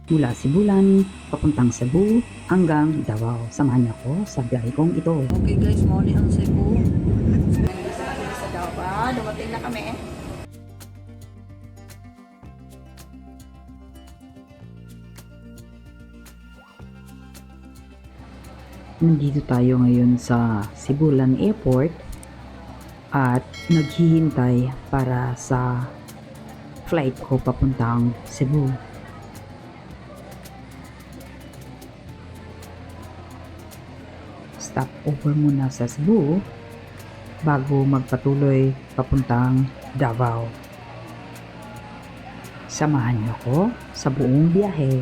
mula Sibulan, papuntang Cebu, hanggang Davao. Samahan niyo ako sa biyahe kong ito. Okay guys, muli ang Cebu. Sa Davao, dumating na kami. Nandito tayo ngayon sa Sibulan Airport at naghihintay para sa flight ko papuntang Cebu. Stop over muna sa Cebu bago magpatuloy papuntang Davao. Samahan niyo ako sa buong biyahe.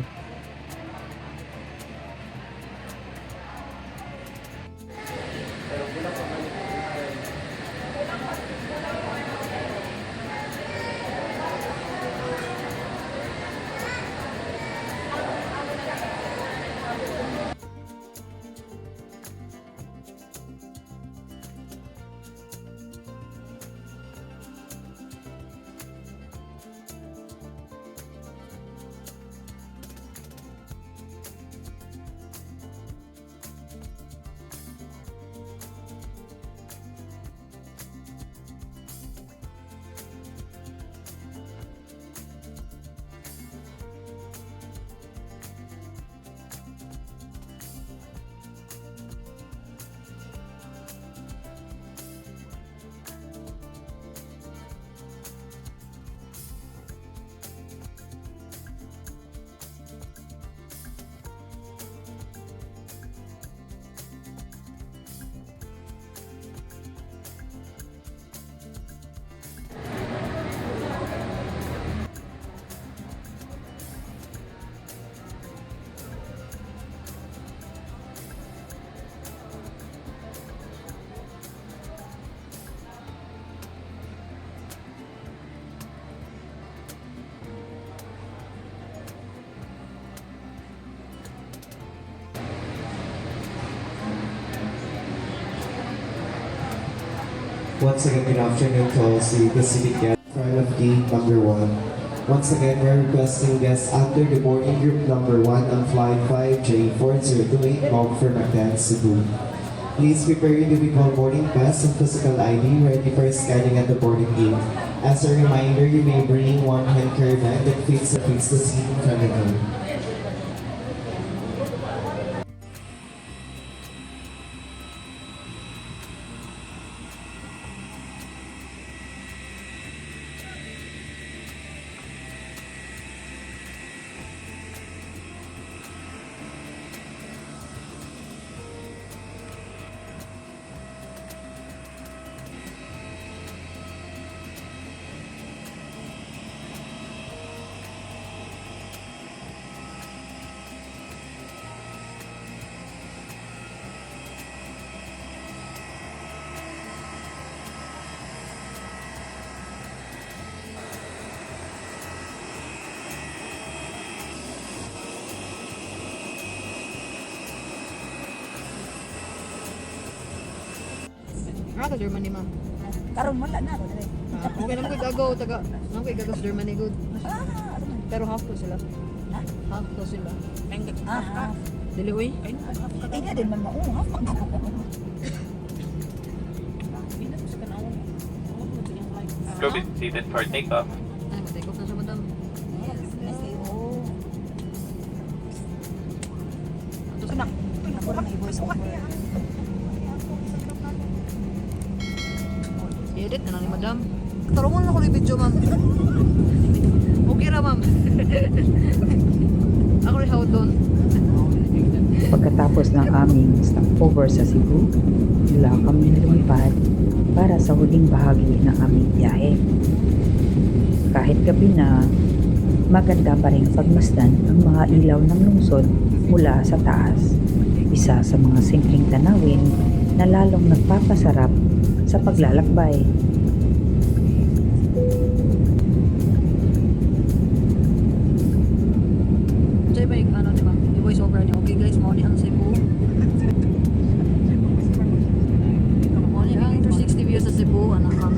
Once again, good afternoon to all the city guests. Front of gate number 1. Once again, we're requesting guests under the boarding group number 1 on flight 5J4028 bound for Mactan, Cebu. Please prepare your individual boarding pass and physical ID ready for scanning at the boarding gate. As a reminder, you may bring one hand carry bag that fits the seat in front of you. Sa Germany, ma'am. Karon wala na ako. Okay naman good agaw, taga. Naman ko igaw sa Germany good. Pero half to sila. Ha? Half to sila. Ah, Dili uy. ay na din man mauha. Crew is seated for takeoff. Ay, mag-take off na siya, madam. Ito na. Ako lang i-voice over. I-edit na lang ni madam. Tarungan lang ko ni video, ma'am. Okay ra, ma'am. Ako rin how doon. Pagkatapos ng aming stopover sa Cebu, wala kami lumipad para sa huling bahagi ng aming biyahe. Kahit gabi na, maganda pa rin pagmasdan ang mga ilaw ng lungsod mula sa taas. Isa sa mga simpleng tanawin na lalong nagpapasarap sa paglalakbay. Diyan ba yung ano, di ba? Yung voice over niya. Okay guys, mo ni ang Cebu. Mo ni ang 360 view sa Cebu. Anak ka.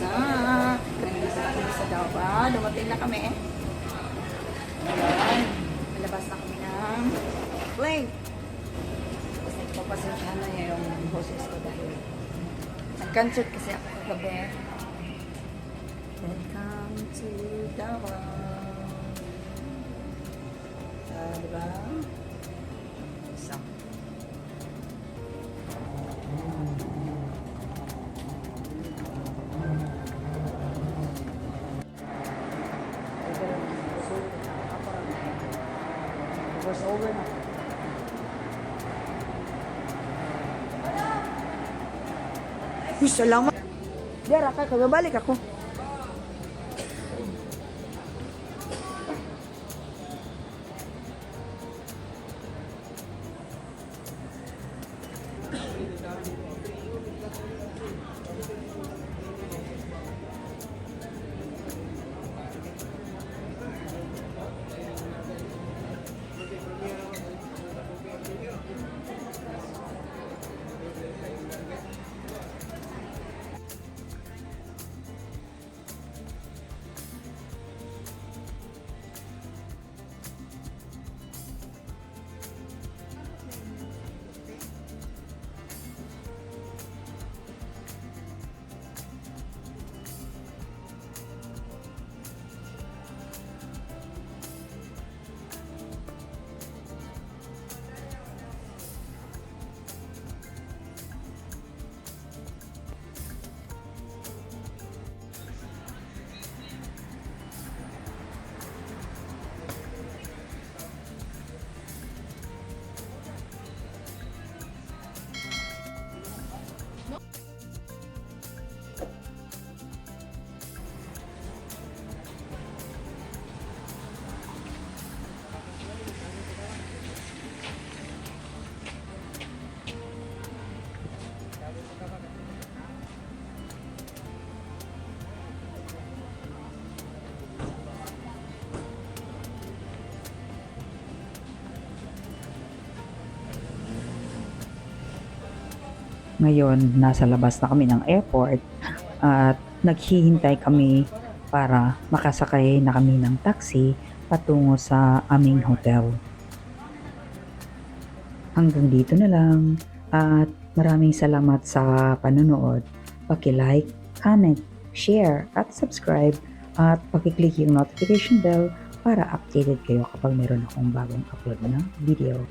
na. Nandito na kami sa Davao. Dumating na kami. Ayan. Malabas na kami ng plane. Kasi papasensyahan na niya yung boses ko dahil nag-concert kasi ako kagabi. Welcome to Davao. Diba? So, was over na. Uy, salamat. Dera ka, kagabalik ako. Ngayon, nasa labas na kami ng airport at naghihintay kami para makasakay na kami ng taxi patungo sa aming hotel. Hanggang dito na lang at maraming salamat sa panonood. Paki-like, comment, share at subscribe at paki-click yung notification bell para updated kayo kapag meron akong bagong upload na video.